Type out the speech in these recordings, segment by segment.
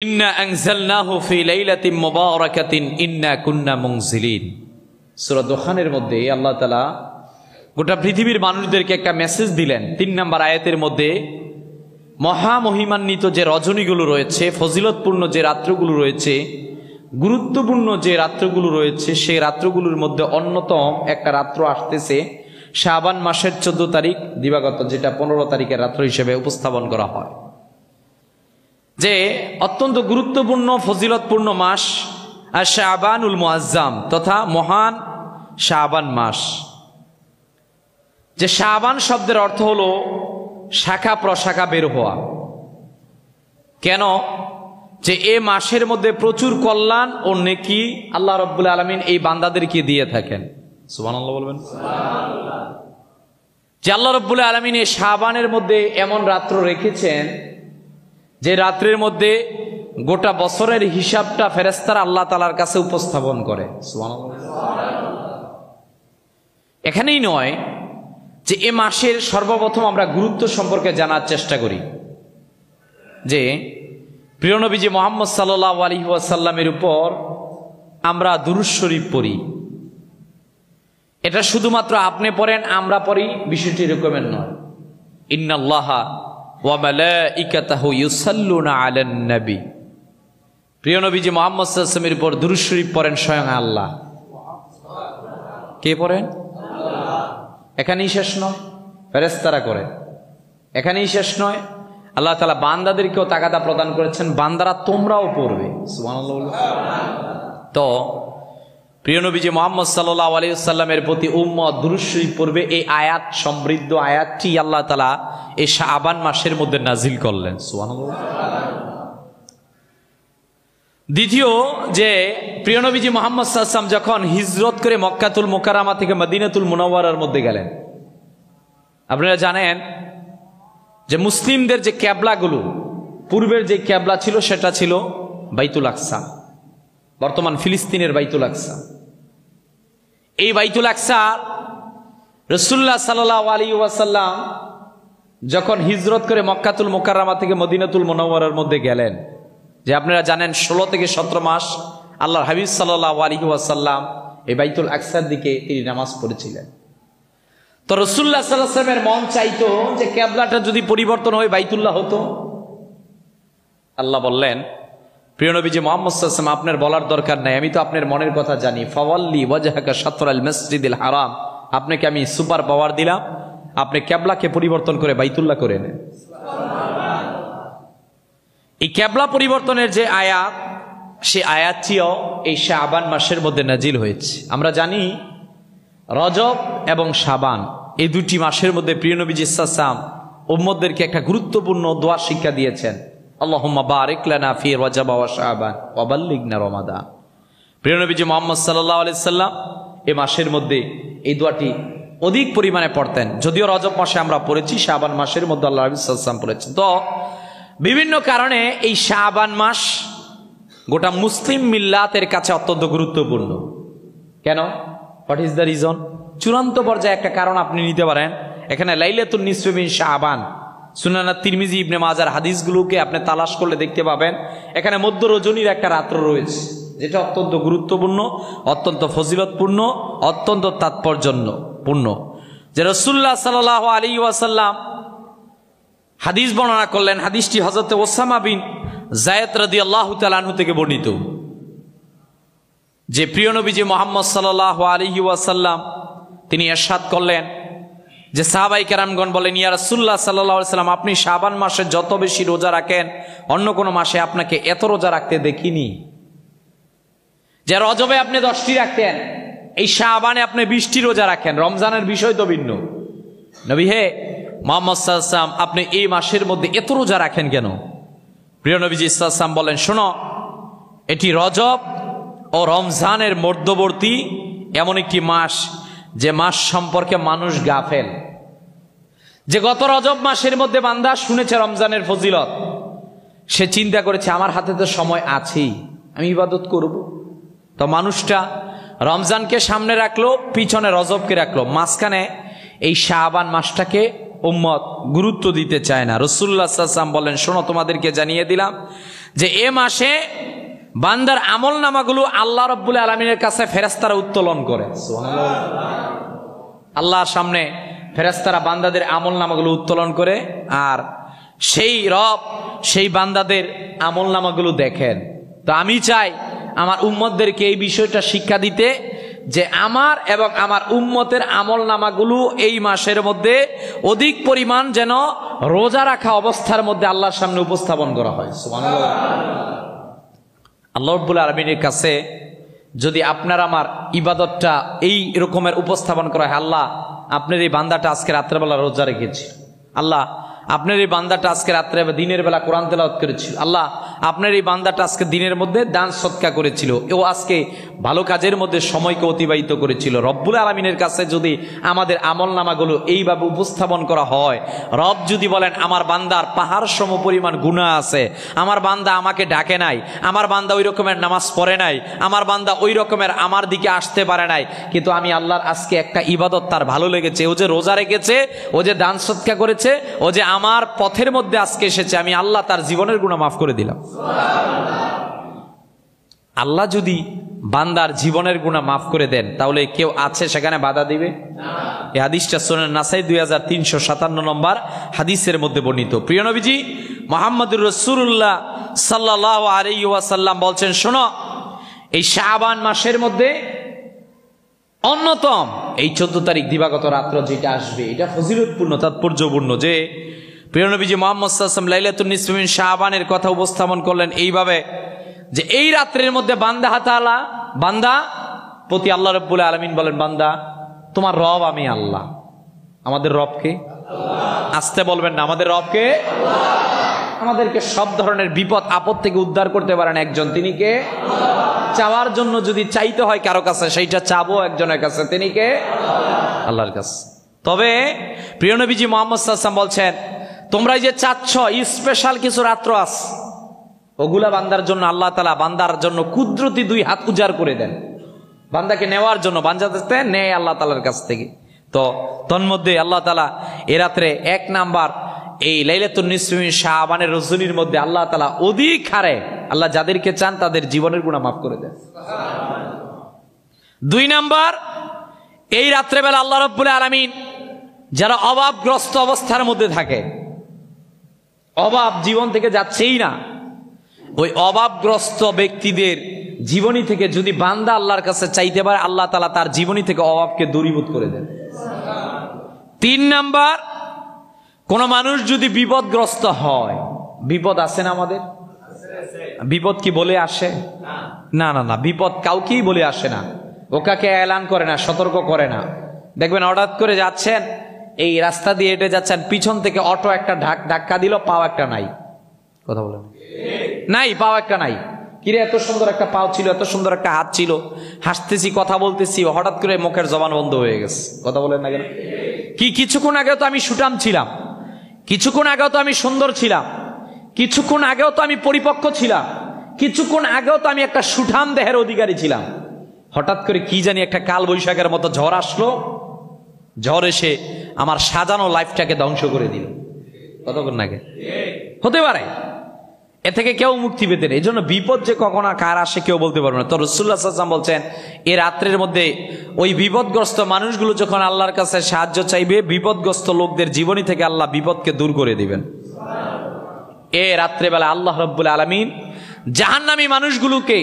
ইন্না আনজালনাহু ফি লাইলাতিন মুবারাকাতিন ইন্না কুন্না মুনজিলিন। সূরা দুখানের মধ্যে আল্লাহ তাআলা গোটা পৃথিবীর মানুষদেরকে একটা মেসেজ দিলেন। ৩ নম্বর আয়াতের মধ্যে মহামহিমান্বিত যে রজনীগুলো রয়েছে, ফজিলতপূর্ণ যে রাত্রগুলো রয়েছে, গুরুত্বপূর্ণ যে রাত্রগুলো রয়েছে, সেই রাত্রগুলোর মধ্যে অন্যতম একটা রাত্র আসতেছে শাবান মাসের 14 তারিখ দিবাগত, যেটা 15 তারিখের রাত্র হিসেবে উপস্থাপন করা হয়। যে অত্যন্ত গুরুত্বপূর্ণ ফজিলতপূর্ণ মাস আর শাবানুল মুআজ্জাম তথা মহান শাবান মাস। যে শাবান শব্দের অর্থ হলো শাখা প্রশাখা বের হওয়া। কেন? যে এ মাসের মধ্যে প্রচুর কল্যাণ ও নেকি আল্লাহ রাব্বুল আলামিন এই বান্দাদেরকে দিয়ে থাকেন। সুবহানাল্লাহ বলবেন। যে আল্লাহ রাব্বুল আলামিন এই শাবানের মধ্যে এমন রাত্র রেখেছেন যে রাত্রের মধ্যে গোটা বছরের হিসাবটা ফেরেশতারা আল্লাহ তাআলার কাছে উপস্থাপন করে। সুবহানাল্লাহ। এখানেই নয়, যে এ মাসের সর্বপ্রথম আমরা গুরুত্ব সম্পর্কে জানার চেষ্টা করি। যে প্রিয় নবীজি মুহাম্মদ সাল্লাল্লাহু আলাইহি ওয়াসাল্লামের উপর আমরা দুরূদ শরীফ পড়ি। এটা শুধুমাত্র আপনি পড়েন আমরা পড়ি বিষয়টি এরকমের নয়। ইন্নাল্লাহা ওয়া মালাইকাতাহু ইউসাল্লুনা আলান নবী। প্রিয় নবীজি মুহাম্মদ সাল্লাল্লাহু আলাইহি ওয়াসাল্লামের উপর দুরূদ শরীফ পড়েন স্বয়ং আল্লাহ। কে পড়েন? আল্লাহ। এখানেই শেষ নয়, ফেরেশতারা করে। এখানেই শেষ নয়, আল্লাহ তাআলা বান্দাদেরকেও তাগাদা প্রদান করেছেন, বান্দারা তোমরাও পড়বে। সুবহানাল্লাহ। তো প্রিয় নবীজি মুহাম্মদ সাল্লাল্লাহু আলাইহি ওয়াসাল্লামের প্রতি উম্মত দুরূদ শরীফ পড়বে। এই আয়াত সমৃদ্ধ আয়াতটি আল্লাহ তাআলা এই শাবান মাসের মধ্যে নাজিল করলেন। সুবহানাল্লাহ। দ্বিতীয়, যে প্রিয় নবীজি মুহাম্মদ সাল্লাল্লাহু আলাইহি ওয়াসাল্লাম যখন হিজরত করে মক্কাতুল মুকাররমা থেকে মদিনাতুল মুনাওয়ারার মধ্যে গেলেন, আপনারা জানেন যে মুসলিমদের যে ক্যাবলাগুলো, পূর্বের যে ক্যাবলা ছিল সেটা ছিল বাইতুল আকসা, বর্তমান ফিলিস্তিনের বাইতুল আকসা। এই বাইতুল আকসা রাসূলুল্লাহ সাল্লাল্লাহু আলাইহি ওয়াসাল্লাম যখন হিজরত করে মক্কাতুল মুকাররমা থেকে মদিনাতুল মুনাওয়ারার মধ্যে গেলেন, যে আপনারা জানেন 16 থেকে 17 মাস আল্লাহর হাবিব সাল্লাল্লাহু আলাইহি ওয়াসাল্লাম এই বাইতুল আকসার দিকে তিনি নামাজ পড়েছিলেন। তো রাসূলুল্লাহ সাল্লাল্লাহু আলাইহি ওয়াসাল্লামের মন চাইতো যে কিবলাটা যদি পরিবর্তন হয়ে বাইতুল্লাহ হতো। আল্লাহ বললেন, প্রিয় নবীজি মুহাম্মদ সাল্লাল্লাহু আলাইহি ওয়াসাল্লাম আপনার বলার দরকার নাই, আমি তো আপনার মনের কথা জানি। ফাওয়াল্লি ওয়াজহাকা শাতরাল মসজিদিল হারাম, আপনাকে আমি সুপার পাওয়ার দিলাম, আপনি কিবলাকে পরিবর্তন করে বাইতুল্লাহ করে নেন। এই কিবলা পরিবর্তনের যে আয়াত, সেই আয়াতটিও এই শাবান মাসের মধ্যে নাজিল হয়েছে। আমরা জানি রজব এবং শাবান এই দুটি মাসের মধ্যে প্রিয় নবীজি সাল্লাল্লাহু আলাইহি ওয়াসাল্লাম উম্মতদেরকে একটা গুরুত্বপূর্ণ দোয়া শিক্ষা দিয়েছেন। আল্লাহুম্মা বারিক লানা ফি রজব ওয়া শাবান ওয়া বাল্লিগনা রমাদান। প্রিয় নবীজি মুহাম্মদ সাল্লাল্লাহু আলাইহি ওয়াসাল্লাম এই মাসের মধ্যে এই দোয়াটি অধিক পরিমাণে পড়তেন। যদিও রজব মাসে আমরা পড়েছি, শাবান মাসের মধ্যে আল্লাহ রাসূল সাল্লাল্লাহু আলাইহি ওয়াসাল্লাম পড়েছেন। তো বিভিন্ন কারণে এই শাবান মাস গোটা মুসলিম মিল্লাতের কাছে অত্যন্ত গুরুত্বপূর্ণ। কেন? What is the reason? চূড়ান্ত পর্যায়ে একটা কারণ আপনি নিতে পারেন। এখানে লাইলাতুন নিসফি মিন শাবান, সুনান তিরমিজি, ইবনে মাজার হাদিসগুলোকে আপনি তালাশ করলে দেখতে পাবেন এখানে মধ্য রজনীর একটা রাত্র রয়েছে, যেটা অত্যন্ত গুরুত্বপূর্ণ, অত্যন্ত ফজিলতপূর্ণ, অত্যন্ত তাৎপর্যপূর্ণ। যে রাসূলুল্লাহ সাল্লাল্লাহু আলাইহি ওয়াসাল্লাম হাদিস বর্ণনা করলেন। হাদিসটি হযরত ওসামা বিন যায়েদ রাদিয়াল্লাহু তাআলা আনহু থেকে বর্ণিত। যে প্রিয় নবীজি মুহাম্মদ সাল্লাল্লাহু আলাইহি ওয়াসাল্লাম তিনি ইরশাদ করলেন যে সাহাবায়ে কেরামগণ বলেন, ইয়া রাসূলুল্লাহ সাল্লাল্লাহু আলাইহি ওয়াসাল্লাম আপনি শাবান মাসে যত বেশি রোজা রাখেন অন্য কোনো মাসে আপনাকে এত রোজা রাখতে দেখিনি। যে রজবে আপনি 10টি রাখতেন, এই শাবানে আপনি 20টি রোজা রাখেন। রমজানের বিষয় তো ভিন্ন। নবী হে মুহাম্মদ সাল্লাল্লাহু আলাইহি ওয়াসাল্লাম আপনি এই মাসের মধ্যে এত রোজা রাখেন কেন? প্রিয় নবীজি সাল্লাল্লাহু আলাইহি ওয়াসাল্লাম বলেন, শোনো, এটি রজব ও রমজানের মধ্যবর্তী এমন একটি মাস যে মাস সম্পর্কে মানুষ গাফেল। যে গত রজব মাসের মধ্যে বান্দা শুনেছে রমজানের ফজিলত, সে চিন্তা করেছে আমার হাতে তো সময় আছেই, আমি ইবাদত করব। তো মানুষটা রমজানকে সামনে রাখলো, পিছনে রজবকে রাখলো, মাঝখানে এই শাবান মাসটাকে উম্মত গুরুত্ব দিতে চায় না। রাসূলুল্লাহ সাল্লাল্লাহু আলাইহি ওয়াসাল্লাম বলেন, শোনো তোমাদেরকে জানিয়ে দিলাম যে এ মাসে বান্দার আমল নামাগুলো আল্লাহ রাব্বুল আলামিনের কাছে ফেরেশতারা উত্তোলন করে। আল্লাহর সামনে ফেরেশতারা বান্দাদের আমল নামাগুলো উত্তোলন করে, আর সেই রব সেই বান্দাদের আমল নামাগুলো দেখেন। তো আমি চাই আমার উম্মতদেরকে এই বিষয়টা শিক্ষা দিতে, যে আমার এবং আমার উম্মতের আমল নামাগুলো এই মাসের মধ্যে অধিক পরিমাণ যেন রোজা রাখা অবস্থার মধ্যে আল্লাহর সামনে উপস্থাপন করা হয়। সুবহানাল্লাহ। আল্লাহ রাব্বুল আলামিনের কাছে যদি আপনার আমার ইবাদতটা এই রকমের উপস্থাপন করা হয়, আল্লাহ আপনার এই বান্দাটা আজকে রাত্রেবেলা রোজা রেখেছে, আল্লাহ আপনার এই বান্দাটা আজকে রাত্রে দিনের বেলা কোরআন তেলাওয়াত করেছিল, আল্লাহ আপনার এই বান্দাটা আজকে দিনের মধ্যে দান সদকা করেছিল, ও আজকে ভালো কাজের মধ্যে সময়কে অতিবাহিত করেছিল। রব্বুল আলামিনের কাছে যদি আমাদের আমল নামাগুলো এইভাবে উপস্থাপন করা হয়, রব যদি বলেন আমার বান্দার পাহাড় সম পরিমাণ গুনাহ আছে, আমার বান্দা আমাকে ডাকে নাই, আমার বান্দা ওই রকমের নামাজ পড়ে নাই, আমার বান্দা ওই রকমের আমার দিকে আসতে পারে নাই, কিন্তু আমি আল্লাহর আজকে একটা ইবাদত তার ভালো লেগেছে, ও যে রোজা রেখেছে, ও যে দান সদকা করেছে, ও যে আমার পথের মধ্যে আজকে এসেছে, আমি আল্লাহ তার জীবনের গুনাহ মাফ করে দিলাম। আল্লাহ যদি বান্দার জীবনের গুনাহ মাফ করে দেন, তাহলে কেউ আছে সেখানে বাধা দিবে? এই হাদিসটা সুনান নাসাই 2357 নম্বর হাদিসের মধ্যে বর্ণিত। প্রিয় নবীজি মুহাম্মদুর রাসূলুল্লাহ সাল্লাল্লাহু আলাইহি ওয়াসাল্লাম বলছেন, শোনো, এই শাবান মাসের মধ্যে অন্যতম এই 14 তারিখ দিবাগত রাত্র যেটা আসবে, এটা ফজিলতপূর্ণ, তাৎপর্যপূর্ণ। যে প্রিয় নবীজি মুহাম্মদ সাল্লাল্লাহু আলাইহি ওয়াসাল্লাম লাইলাতুন নিসফি মিন শাবানের কথা উপস্থাপন করলেন এইভাবে, যে এই রাত্রের মধ্যে বান্দা প্রতি আল্লাহ রাব্বুল আলামিন বলেন, বান্দা তোমার রব আমি আল্লাহ। আমাদের রবকে আসতে বলবেন না, আমাদের রবকে আমাদেরকে সব ধরনের বিপদ আপদ থেকে উদ্ধার করতে পারেন একজন, তিনি কে? চাওয়ার জন্য যদি চাইতে হয় কারো কাছে, সেইটা চাবো একজনের কাছে, তিনি কে? আল্লাহর কাছে। তবে প্রিয় নবীজি মুহাম্মদ সাল্লাল্লাহু আলাইহি ওয়াসাল্লাম বলছেন, তোমরা যে চাচ্ছ স্পেশাল কিছু রাত্র আছে, ওগুলা বান্দার জন্য আল্লাহ তাআলা বান্দার জন্য কুদরতি 2 হাত উজাড় করে দেন বান্দাকে নেওয়ার জন্য, বান্দাতে নেয় আল্লাহ তাআলার কাছ থেকে। তো তন্মধ্যে আল্লাহ তাআলা এ রাত্রে 1 নাম্বার এই লাইলাতুন নিসফি মিন শাবানের রজনীর মধ্যে আল্লাহ তাআলা অধিক হারে আল্লাহ যাদেরকে চান তাদের জীবনের গুনাহ মাফ করে দেন। 2 নাম্বার, এই রাত্রেবেলা আল্লাহ রাব্বুল আলামিন যারা অভাবগ্রস্ত অবস্থার মধ্যে থাকে, অভাব জীবন থেকে যাচ্ছেই না, ওই অভাবগ্রস্ত ব্যক্তিদের জীবনী থেকে যদি বান্দা আল্লাহর কাছে চাইতে পারে, আল্লাহ তাআলা তার জীবনী থেকে অভাবকে দূরীভূত করে দেন। 3 নাম্বার, কোন মানুষ যদি বিপদগ্রস্ত হয়, বিপদ আছে না আমাদের? বিপদ কি বলে আসে? না না না, বিপদ কাউকেই বলে আসে না, ওকাকে এলান করে না, সতর্ক করে না। দেখবেন হঠাৎ করে যাচ্ছেন, এই রাস্তা দিয়ে হেঁটে যাচ্ছেন, পিছন থেকে অটো একটা ধাক্কা দিল, পাও একটা নাই। কথা বলেন নাই, পাও একটা নাই। কিরে, এত সুন্দর একটা পাও ছিল, এত সুন্দর একটা হাত ছিল, হাসতেছি, কথা বলতেছি, হঠাৎ করে মুখের জবান বন্ধ হয়ে গেছে। কথা বলেন না কেন? কিছুক্ষণ আগেও তো আমি সুঠাম ছিলাম, কিছুক্ষণ আগেও তো আমি সুন্দর ছিলাম, কিছুক্ষণ আগেও তো আমি পরিপক্ক ছিলাম, কিছুক্ষণ আগেও তো আমি একটা সুঠাম দেহের অধিকারী ছিলাম। হঠাৎ করে কি জানি একটা কাল বৈশাখের মতো ঝড় আসলো, ঝড় এসে আমার সাজানো লাইফটাকে ধ্বংস করে দিল। কতক্ষণ আগে হতে পারে, এ থেকে কেউ মুক্তি পেতে নেই। এই জন্য বিপদ যে কখন কার আসে কেউ বলতে পারবে না। তো রাসূলুল্লাহ সাল্লাল্লাহু আলাইহি ওয়াসাল্লাম বলছেন, এই রাত্রের মধ্যে ওই বিপদগ্রস্ত মানুষগুলো যখন আল্লাহর কাছে সাহায্য চাইবে, বিপদগ্রস্ত লোকদের জীবনী থেকে আল্লাহ বিপদকে দূর করে দিবেন। এ রাত্রেবেলা আল্লাহ রাব্বুল আলামিন জাহান্নামী মানুষগুলোকে,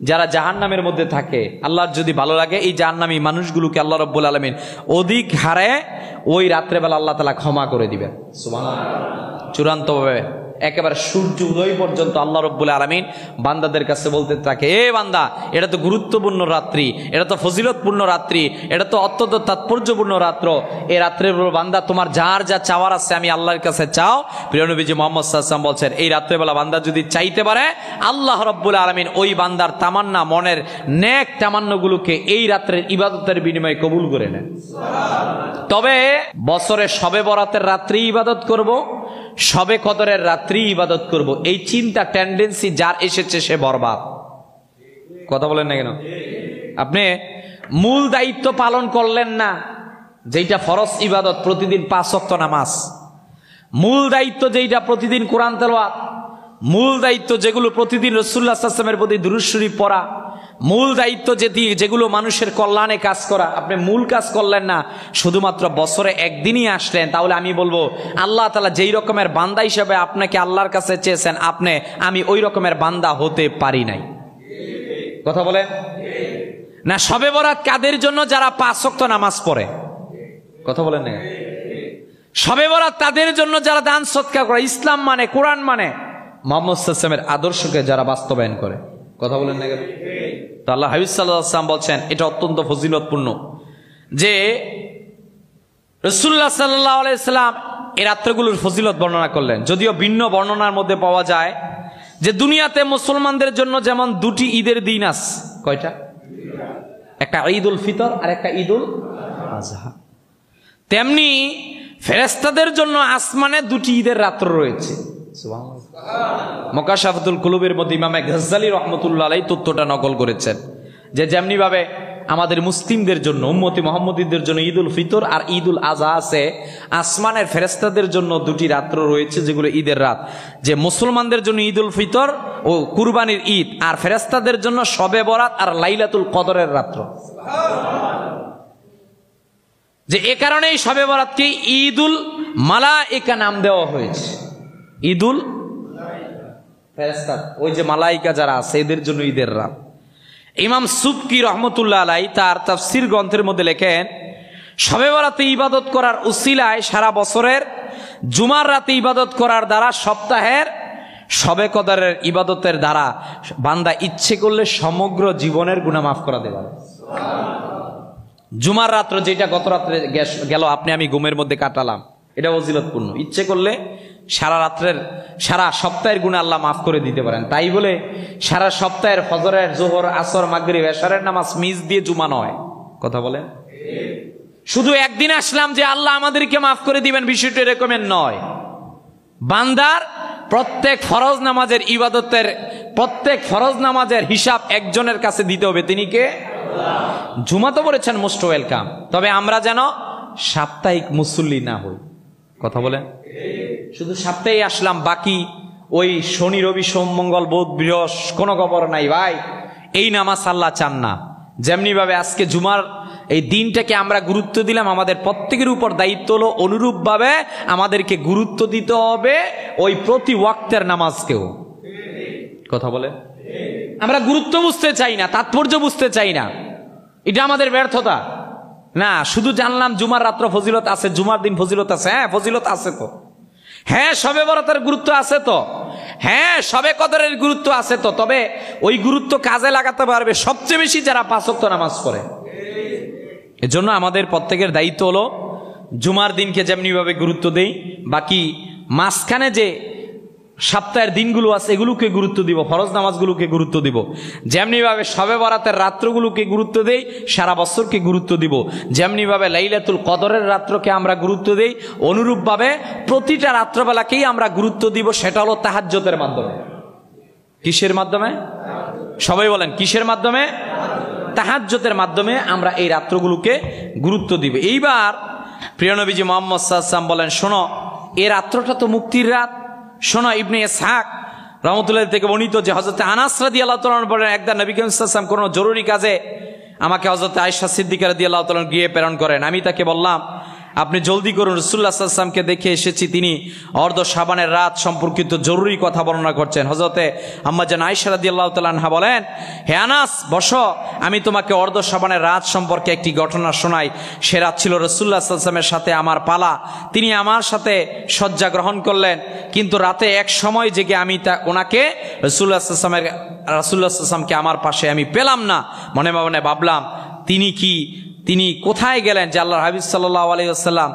যারা জাহান্নামের মধ্যে থাকে, আল্লাহর যদি ভালো লাগে, এই জাহান্নামী মানুষগুলোকে আল্লাহ রাব্বুল আলামিন অধিক হারে ওই রাত্রেবেলা আল্লাহ তাআলা ক্ষমা করে দিবেন। সুবহানাল্লাহ। চূড়ান্তভাবে একেবারে সূর্য উদয় পর্যন্ত আল্লাহ রাব্বুল আলামিন বান্দাদের কাছে বলতে থাকে, এ বান্দা, এটা তো গুরুত্বপূর্ণ রাত্রি, এটা তো ফজিলতপূর্ণ রাত্রি, এটা তো অত্যন্ত তাৎপর্যপূর্ণ রাত্র। এই রাত্রে বান্দা তোমার যার যা চাওয়ার আছে আমি আল্লাহর কাছে চাও। প্রিয় নবীজি মুহাম্মদ সাল্লাল্লাহু আলাইহি ওয়াসাল্লাম বলছেন, এই রাত্রেবেলা বান্দা যদি চাইতে পারে, আল্লাহ রাব্বুল আলামিন ওই বান্দার তামান্না, মনের নেক তামান্নাগুলোকে এই রাত্রের ইবাদতের বিনিময়ে কবুল করে নেন। তবে বছরে শবে বরাতের রাত্রি ইবাদত করব, শবে কদরের রাত্রি ইবাদত করব, এই চিন্তা টেন্ডেন্সি যার এসেছে সে বরবাদ। কথা বলেন না কেন? আপনি মূল দায়িত্ব পালন করলেন না, যেটা ফরজ ইবাদত, প্রতিদিন 5 ওয়াক্ত নামাজ, মূল দায়িত্ব যেটা প্রতিদিন কোরআন তেলাওয়াত, মূল দায়িত্ব যেগুলো প্রতিদিন রাসূলুল্লাহ সাল্লাল্লাহু আলাইহি ওয়াসাল্লামের প্রতি দুরূদ শরীফ পড়া, মূল দায়িত্ব যেগুলো মানুষের কল্যাণে কাজ করা, আপনি মূল কাজ করলেন না, শুধুমাত্র বছরে একদিনই আসলেন, তাহলে আমি বলবো আল্লাহ তাআলা যেই রকমের বান্দা হিসেবে আপনাকে আল্লাহর কাছে চেয়েছেন, আমি ওই রকমের বান্দা হতে পারি নাই। কথা বলেন না? শবে বরাত কাদের জন্য? যারা 5 ওয়াক্ত নামাজ পড়ে। কথা বলেন না? শবে বরাত তাদের জন্য যারা দান সদকা করে, ইসলাম মানে, কোরআন মানে, মুহাম্মদ সাল্লাল্লাহু আলাইহি ওয়াসাল্লামের আদর্শকে যারা বাস্তবায়ন করে। কথা বলেন না? তো আল্লাহ হাবিব সাল্লাল্লাহু আলাইহি ওয়াসাল্লাম বলছেন এটা অত্যন্ত ফজিলতপূর্ণ যে রাসূলুল্লাহ সাল্লাল্লাহু আলাইহি ওয়াসাল্লাম এই রাত্রগুলোর ফজিলত বর্ণনা করলেন। যদিও ভিন্ন বর্ণনার মধ্যে পাওয়া যায় যে দুনিয়াতে মুসলমানদের জন্য যেমন 2টি ঈদের দিন আছে। কয়টা? একটা ঈদুল ফিতর আর একটা ঈদুল আযহা। তেমনি ফেরেশতাদের জন্য আসমানে 2টি ঈদের রাত্র রয়েছে। মুকাশাফাতুল কুলুবের মধ্যে ইমাম গাজ্জালী রাহমাতুল্লাহ আলাইহি তথ্যটা নকল করেছেন যে যেমনি ভাবে আমাদের মুসলিমদের জন্য, উম্মতি মুহাম্মদীদের জন্য ঈদুল ফিতর আর ঈদুল আযহা আছে, আসমানের ফেরেশতাদের জন্য 2টি রাত্র রয়েছে যেগুলো ঈদের রাত। যে মুসলমানদের জন্য ঈদুল ফিতর ও কুরবানির ঈদ, আর ফেরেশতাদের জন্য শবে বরাত আর লাইলাতুল কদরের রাত্র। যে এ কারণেই শবে বরাতকে ঈদুল মালায়েকা নাম দেওয়া হয়েছে। ঈদুল ফেরেশতা, ওই যে মালায়েকা যারা আছে এদের জন্য ঈদের রাত। ইমাম সুবকি রহমতুল্লাহ আলাইহি তার তাফসীর গ্রন্থের মধ্যে লেখেন, শবে বরাতে ইবাদত করার উসিলায় সারা বছরের জুমার রাতে ইবাদত করার দ্বারা সপ্তাহের শবে কদরের ইবাদতের দ্বারা বান্দা ইচ্ছে করলে সমগ্র জীবনের গুনাহ মাফ করা দেবে। জুমার রাত্র যেটা গত রাত্রে গেল আপনি আমি ঘুমের মধ্যে কাটালাম, এটা ফজিলতপূর্ণ। ইচ্ছে করলে সারা সপ্তাহের গুনাহ আল্লাহ মাফ করে দিতে পারেন। তাই বলে সারা সপ্তাহের ফজরের, জোহর, আসর, মাগরিব, এশারের নামাজ মিস দিয়ে জুমা নয়। কথা বলেন? শুধু একদিন আসলাম যে আল্লাহ আমাদেরকে মাফ করে দিবেন, বিষয়টা এরকমের নয়। বান্দার প্রত্যেক ফরজ নামাজের ইবাদতের, প্রত্যেক ফরজ নামাজের হিসাব একজনের কাছে দিতে হবে। তিনি কে? জুমা তো বলেছেন মোস্ট ওয়েলকাম, তবে আমরা যেন সাপ্তাহিক মুসল্লি না হই। কথা বলেন? শুধু সপ্তাহে আসলাম, বাকি ওই শনি, রবি, সোম, মঙ্গল, বুধ, বৃহস্পতি কোনো খবর নাই ভাই, এই নামাজ আল্লাহ চান না। যেমনি ভাবে আজকে জুমার এই দিনটাকে আমরা গুরুত্ব দিলাম, আমাদের প্রত্যেকের উপর দায়িত্ব হলো অনুরূপভাবে আমাদেরকে গুরুত্ব দিতে হবে ওই প্রতি ওয়াক্তের নামাজকেও। কথা বলে? আমরা গুরুত্ব বুঝতে চাই না, তাৎপর্য বুঝতে চাই না, এটা আমাদের ব্যর্থতা না। শুধু জানলাম জুমার রাত্র ফজিলত আছে, জুমার দিন ফজিলত আছে। হ্যাঁ, ফজিলত আছে তো। হ্যাঁ, শবে বরাতের গুরুত্ব আছে তো। হ্যাঁ, শবে কদরের গুরুত্ব আছে তো। তবে ওই গুরুত্ব কাজে লাগাতে পারবে সবচেয়ে বেশি যারা 5 ওয়াক্ত নামাজ পড়ে। এজন্য আমাদের প্রত্যেকের দায়িত্ব হলো জুমার দিনকে যেমনি ভাবে গুরুত্ব দেই, বাকি মাঝখানে যে সপ্তাহের দিনগুলো আছে এগুলোকে গুরুত্ব দিব, ফরজ নামাজগুলোকে গুরুত্ব দিব। যেমনি ভাবে শবে বরাতের রাত্রগুলোকে গুরুত্ব দেই, সারা বছরকে গুরুত্ব দিব। যেমনি ভাবে লাইলাতুল কদরের রাত্রকে আমরা গুরুত্ব দেই, অনুরূপভাবে প্রতিটা রাত্রবেলাকেই আমরা গুরুত্ব দিব। সেটা হলো তাহাজ্জুদের মাধ্যমে। কিসের মাধ্যমে? সবাই বলেন, কিসের মাধ্যমে? তাহাজ্জুদের মাধ্যমে আমরা এই রাত্রগুলোকে গুরুত্ব দিব। এইবার প্রিয় নবীজি মুহাম্মদ সাল্লাল্লাহু আলাইহি ওয়াসাল্লাম বলেন, শোনো, এই রাত্রটা তো মুক্তির রাত। শোনো, ইবনে ইসহাক রহমতুল্লাহ থেকে বর্ণিত যে হযরত আনাস রাদিয়াল্লাহু তাআলা বলেন, একবার নবী করিম সাল্লাল্লাহু আলাইহি ওয়াসাল্লাম কোনো জরুরি কাজে আমাকে হযরত আয়েশা সিদ্দিকা রাদিয়াল্লাহু তাআলা গিয়ে প্রেরণ করেন। আমি তাকে বললাম, আপনি জলদি করুন, রাসূলুল্লাহ সাল্লাল্লাহু আলাইহি ওয়াসাল্লামকে দেখে এসেছি, তিনি অর্ধ শাবানের রাত সম্পর্কিত জরুরি কথা বর্ণনা করছেন। হযরতে আম্মা জান আয়েশা রাদিয়াল্লাহু তাআলা আনহা বলেন, হে আনাস, বসো, আমি তোমাকে অর্ধ শাবানের রাত সম্পর্কে একটি ঘটনা শোনাই। সে রাত ছিল রাসূলুল্লাহ সাল্লাল্লাহু আলাইহি ওয়াসাল্লামের সাথে আমার পালা। তিনি আমার সাথে শয্যা গ্রহণ করলেন, কিন্তু রাতে এক সময় জেগে আমি ওনাকে রাসূলুল্লাহ সাল্লাল্লাহু আলাইহি ওয়াসাল্লামকে আমার পাশে আমি পেলাম না। মনে মনে ভাবলাম তিনি কোথায় গেলেন, যে আল্লাহর হাবিব সাল্লাল্লাহু আলাইহি ওয়াসাল্লাম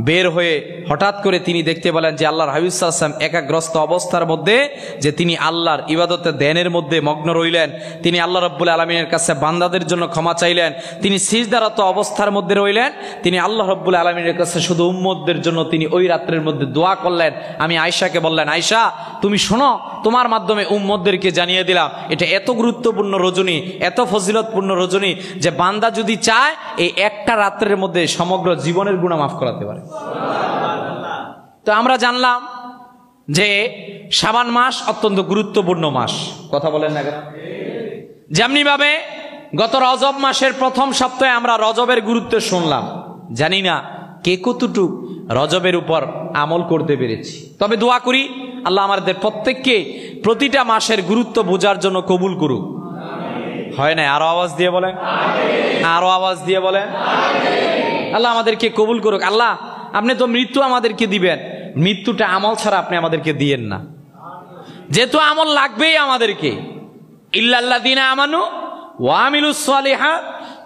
বের হয়ে হঠাৎ করে তিনি দেখতে পেলেন যে আল্লাহর হাবিব সাল্লাল্লাহু আলাইহি ওয়াসাল্লাম একাগ্রস্ত অবস্থার মধ্যে, যে তিনি আল্লাহর ইবাদতে ধ্যানের মধ্যে মগ্ন রইলেন। তিনি আল্লাহ রাব্বুল আলামিনের কাছে বান্দাদের জন্য ক্ষমা চাইলেন। তিনি সিজদারত অবস্থার মধ্যে রইলেন। তিনি আল্লাহ রাব্বুল আলামিনের কাছে শুধু উম্মতদের জন্য তিনি ওই রাত্রের মধ্যে দোয়া করলেন। আমি আয়েশাকে বললেন, আয়েশা, তুমি শোনো, তোমার মাধ্যমে উম্মতদেরকে জানিয়ে দিলাম, এটা এত গুরুত্বপূর্ণ রজনী, এত ফজিলতপূর্ণ রজনী যে বান্দা যদি চায় এই একটা রাত্রের মধ্যে সমগ্র জীবনের গুনাহ মাফ করাতে পারে। তো আমরা জানলাম যে শাবান মাস অত্যন্ত গুরুত্বপূর্ণ মাস, কথা বলেন না কেন? যেমনি ভাবে গত রজব মাসের প্রথম সপ্তাহে আমরা রজবের গুরুত্ব শুনলাম, জানি না কে কতটুক রজবের উপর আমল করতে পেরেছি। তবে দোয়া করি আল্লাহ আমাদের প্রত্যেককে প্রতিটা মাসের গুরুত্ব বোঝার জন্য কবুল করুক। হয় না? আরো আওয়াজ দিয়ে বলেন, আরো আওয়াজ দিয়ে বলেন। আল্লাহ আমাদেরকে কবুল করুক। আল্লাহ আপনি তো মৃত্যু আমাদেরকে দিবেন, মৃত্যুটা আমল ছাড়া আপনি আমাদেরকে দিয়েন না, যেহেতু আমল লাগবেই আমাদেরকে। ইল্লাল্লাযীনা আমানু ওয়া আমিলুস সালিহাত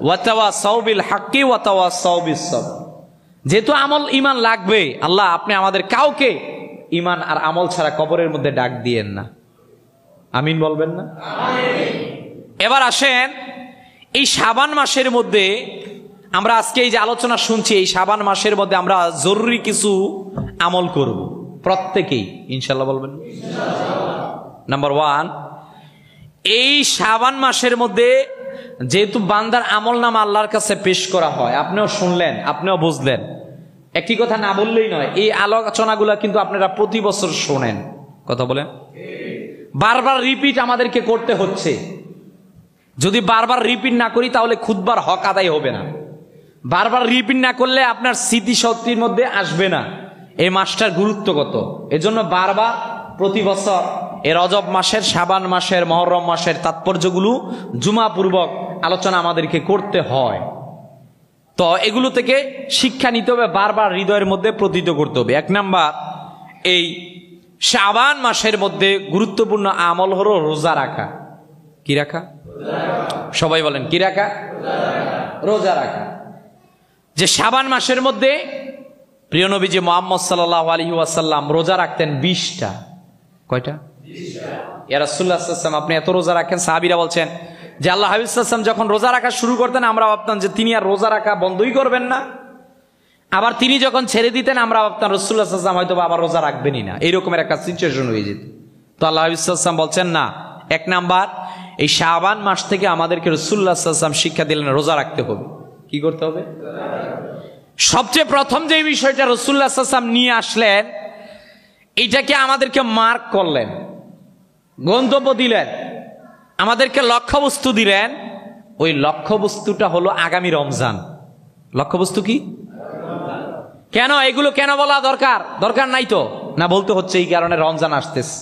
ওয়া তাওয়াসাউ বিল হাক্কি ওয়া তাওয়াসাউ বিস সাবর। যেহেতু আমল ঈমান লাগবে, আল্লাহ আপনি আমাদের কাউকে ঈমান আর আমল ছাড়া কবরের মধ্যে ডাক দিয়েন না। আমিন বলবেন না? এবার আসেন, এই শাবান মাসের মধ্যে আমরা আজকে এই যে আলোচনা শুনছি, এই শাবান মাসের মধ্যে আমরা জরুরি কিছু আমল করব প্রত্যেকেই, ইনশাল্লাহ বলবেন। নাম্বার 1, এই শাবান মাসের মধ্যে যেহেতু বান্দার আমল নামা আল্লাহর কাছে পেশ করা হয়, আপনিও শুনলেন, আপনিও বুঝলেন, একটি কথা না বললেই নয়, এই আলোচনাগুলো কিন্তু আপনারা প্রতি বছর শোনেন, কথা বলেন, বারবার রিপিট আমাদেরকে করতে হচ্ছে। যদি বারবার রিপিট না করি তাহলে খুতবার হক আদায় হবে না। বারবার রিপিট না করলে আপনার স্মৃতিশক্তির মধ্যে আসবে না এই মাসটার গুরুত্ব কত। এজন্য বারবার প্রতি বছর এই রজব মাসের, শাবান মাসের, মুহররম মাসের তাৎপর্যগুলো জুমাপূর্বক আলোচনা আমাদেরকে করতে হয়। তো এগুলো থেকে শিক্ষা নিতে হবে, বারবার হৃদয়ের মধ্যে প্রতীত করতে হবে। 1 নাম্বার, এই শাবান মাসের মধ্যে গুরুত্বপূর্ণ আমল হলো রোজা রাখা। কি রাখা? সবাই বলেন, কি রাখা? রোজা রাখা। যে শাবান মাসের মধ্যে প্রিয় নবীজি মুহাম্মদ সাল্লাল্লাহু আলাইহি ওয়াসাল্লাম রোজা রাখতেন 20টা। কয়টা? 20টা। ইয়া রাসূলুল্লাহ সাল্লাল্লাহু আলাইহি ওয়াসাল্লাম আপনি এত রোজা রাখেন, সাহাবীরা বলছেন যে আল্লাহ হাবিব সাল্লাল্লাহু আলাইহি ওয়াসাল্লাম যখন রোজা রাখা শুরু করতেন আমরা ভাবতাম যে তিনি আর রোজা রাখা বন্ধই করবেন না, আবার তিনি যখন ছেড়ে দিতেন আমরা ভাবতাম রাসূলুল্লাহ সাল্লাল্লাহু আলাইহি ওয়াসাল্লাম হয়তো আবার রোজা রাখবেনই না, এইরকমের একটা সিচুয়েশন হয়ে যেত। তো আল্লাহ হাবিব সাল্লাল্লাহু আলাইহি ওয়াসাল্লাম বলছেন না, 1 নাম্বার, এই শাবান মাস থেকে আমাদেরকে রাসূলুল্লাহ সাল্লাল্লাহু আলাইহি ওয়াসাল্লাম শিক্ষা দিলেন রোজা রাখতে হবে। কি করতে হবে? সবচেয়ে প্রথম যে বিষয়টা রাসূলুল্লাহ সাল্লাল্লাহু আলাইহি ওয়াসাল্লাম নিয়ে আসলেন, এইটাকে আমাদেরকে মার্ক করলেন, গন্তব্য দিলেন, আমাদেরকে লক্ষ্যবস্তু দিলেন। ওই লক্ষ্যবস্তুটা হলো আগামী রমজান। লক্ষ্যবস্তু কি? কেন এগুলো কেন বলা দরকার? দরকার নাই তো, না বলতে হচ্ছে এই কারণে রমজান আসতেছে।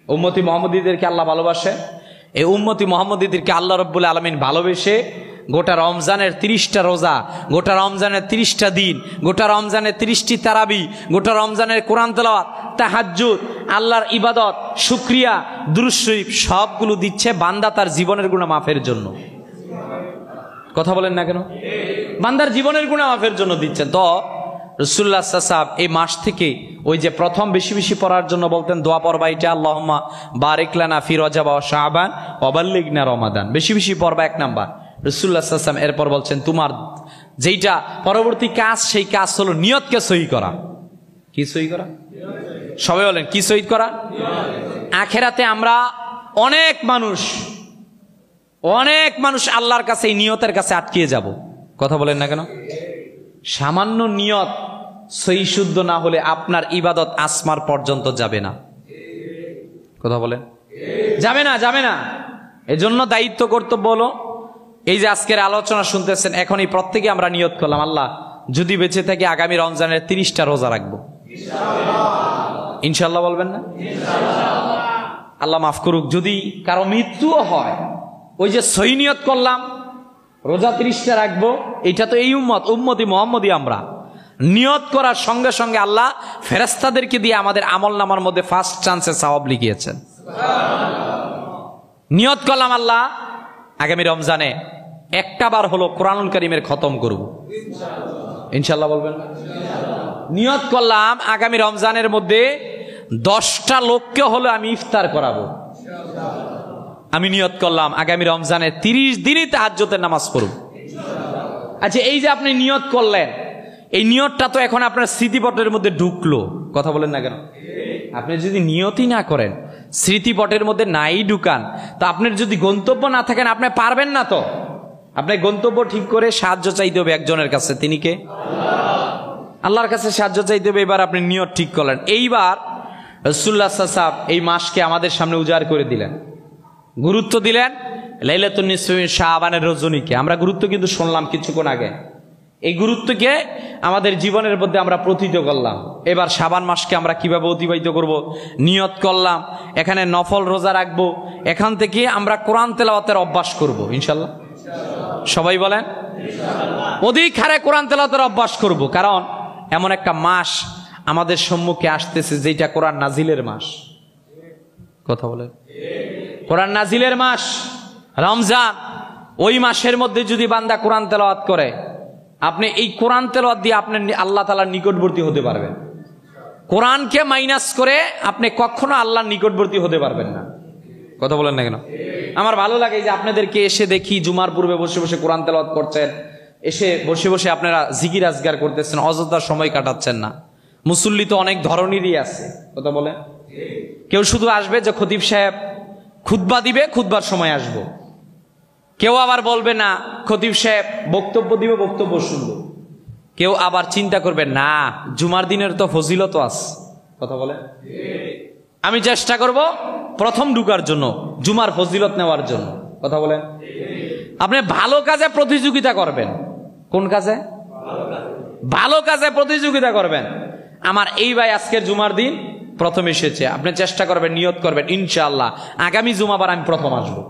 উম্মতি মুহাম্মদীদেরকে আল্লাহ ভালোবাসে, এই উম্মতি মুহাম্মদীদেরকে আল্লাহ রাব্বুল আলামিন ভালোবেসে গোটা রমজানের 30টা রোজা, গোটা রমজানের 30টা দিন, গোটা রমজানের 30টি তারাবি, গোটা রমজানের কোরআন তেলাওয়াত, তাহাজ্জুদ, আল্লাহর ইবাদত, শুকরিয়া, দুরূদ শরীফ সবগুলো দিচ্ছে বান্দা তার জীবনের গুনাহ মাফের জন্য। কথা বলেন না কেন? বান্দার জীবনের গুনাহ মাফের জন্য দিচ্ছেন। তো রাসূলুল্লাহ সাল্লাল্লাহু আলাইহি ওয়াসাল্লাম এই মাস থেকে ওই যে প্রথম বেশি বেশি পড়ার জন্য বলতেন, দোয়া পড়বা এটা, আল্লাহুম্মা বারিক লানা ফি রজব ওয়া শাবান ওয়া বাল্লিগনা রমাদান। বেশি বেশি পড়বা 1 নাম্বার। রাসূলুল্লাহ সাল্লাল্লাহু আলাইহি ওয়াসাল্লাম এরপর বলছেন তোমার যেইটা পরবর্তী কাজ, সেই কাজ হলো নিয়তকে সহি করা। কি সহি করা? সবাই বলেন, কি সহি করা? আখিরাতে আমরা অনেক মানুষ আল্লাহর কাছে এই নিয়তের কাছে আটকিয়ে যাব। কথা বলেন না কেন? সামান্য নিয়ত সহি শুদ্ধ না হলে আপনার ইবাদত আসমার পর্যন্ত যাবে না। কথা বলেন, যাবে না, যাবে না। এজন্য দায়িত্ব, কর্তব্য হলো এই যে আজকের আলোচনা শুনতেছেন, এখনই প্রত্যেকে আমরা নিয়ত করলাম আল্লাহ যদি বেঁচে থাকি আগামী রমজানের 30টা রোজা রাখবো। ইনশাআল্লাহ বলবেন না? আল্লাহ মাফ করুক, যদি কারো মৃত্যুও হয়, ওই যে সহি নিয়ত করলাম রোজা 30টা রাখবো, এটা তো এই উম্মতি মুহাম্মদী আমরা নিয়ত করার সঙ্গে সঙ্গে আল্লাহ ফেরেশতাদেরকে দিয়ে আমাদের আমল নামার মধ্যে ফার্স্ট চান্সে সওয়াব লিখিয়েছেন। নিয়ত করলাম আল্লাহ আগামী রমজানে একটা বার হলো কোরআনুল কারীমের খতম করব, ইনশাআল্লাহ বলবেন। নিয়ত করলাম আগামী রমজানের মধ্যে 10টা লোককে হলো আমি ইফতার করাবো। আমি নিয়ত করলাম আগামী রমজানের 30 দিনই তাহাজ্জুদের নামাজ পড়ব। আচ্ছা, এই যে আপনি নিয়ত করলেন, এই নিয়তটা তো এখন আপনার স্মৃতিপটের মধ্যে ঢুকলো। কথা বলেন না কেন? আপনি যদি নিয়তই না করেন, স্মৃতিপটের মধ্যে নাই ঢুকান, তো আপনার যদি গন্তব্য না থাকেন আপনি পারবেন না। তো আপনি গন্তব্য ঠিক করে সাহায্য চাইতে হবে একজনের কাছে, তিনি কে? আল্লাহর কাছে সাহায্য চাইতে হবে। এবার আপনি নিয়ত ঠিক করলেন, এইবার রাসূলুল্লাহ সাল্লাল্লাহু আলাইহি ওয়াসাল্লাম এই মাসকে আমাদের সামনে উজাড় করে দিলেন, গুরুত্ব দিলেন। লাইলাতুন নিসফি মিন শাবানের রজনীকে আমরা গুরুত্ব কিন্তু শুনলাম কিছুক্ষণ আগে। এই গুরুত্বকে আমাদের জীবনের মধ্যে আমরা প্রতীত করলাম। এবার শাবান মাসকে আমরা কিভাবে অতিবাহিত করব নিয়ত করলাম, এখানে নফল রোজা রাখবো, এখান থেকে আমরা কোরআন তেলাওয়াতের অভ্যাস করব ইনশাল্লাহ। সবাই বলেন অধিক হারে কোরআন তেলাওয়াতের অভ্যাস করব, কারণ এমন একটা মাস আমাদের সম্মুখে আসতেছে যেটা কোরআন নাজিলের মাস। কথা বলেন, কোরআন নাজিলের মাস রমজান। ওই মাসের মধ্যে যদি বান্দা কোরআন তেলাওয়াত করে, আপনি এই কোরআন তেলাওয়াত দিয়ে আপনি আল্লাহ তাআলার নিকটবর্তী হতে পারবেন। কোরআনকে মাইনাস করে আপনি কখনো আল্লাহর নিকটবর্তী হতে পারবেন না। কথা বলেন না কেন? আমার ভালো লাগে যে আপনাদেরকে এসে দেখি জুমার পূর্বে বসে বসে কোরআন তেলাওয়াত করছেন, এসে বসে বসে আপনারা জিকির আজগার করতেছেন, অযথা সময় কাটাচ্ছেন না। মুসল্লি তো অনেক ধরনেরই আছে। কথা বলেন, কেউ শুধু আসবে যে খতিব সাহেব খুতবা দিবে, খুতবার সময় আসবো। কেউ আবার বলবে না খতিব সাহেব বক্তব্য দিবে, বক্তব্য শুনবো। কেউ আবার চিন্তা করবে না জুমার দিনের তো ফজিলত আছে। কথা বলে, আমি চেষ্টা করব প্রথম ঢুকার জন্য, জুমার ফজিলত নেওয়ার জন্য। কথা বলেন, আপনি ভালো কাজে প্রতিযোগিতা করবেন। কোন কাজে? ভালো কাজে প্রতিযোগিতা করবেন। আমার এই ভাই আজকের জুমার দিন প্রথম এসেছে, আপনি চেষ্টা করবেন, নিয়ত করবেন ইনশাআল্লাহ আগামী জুমাবার আমি প্রথম আসবো।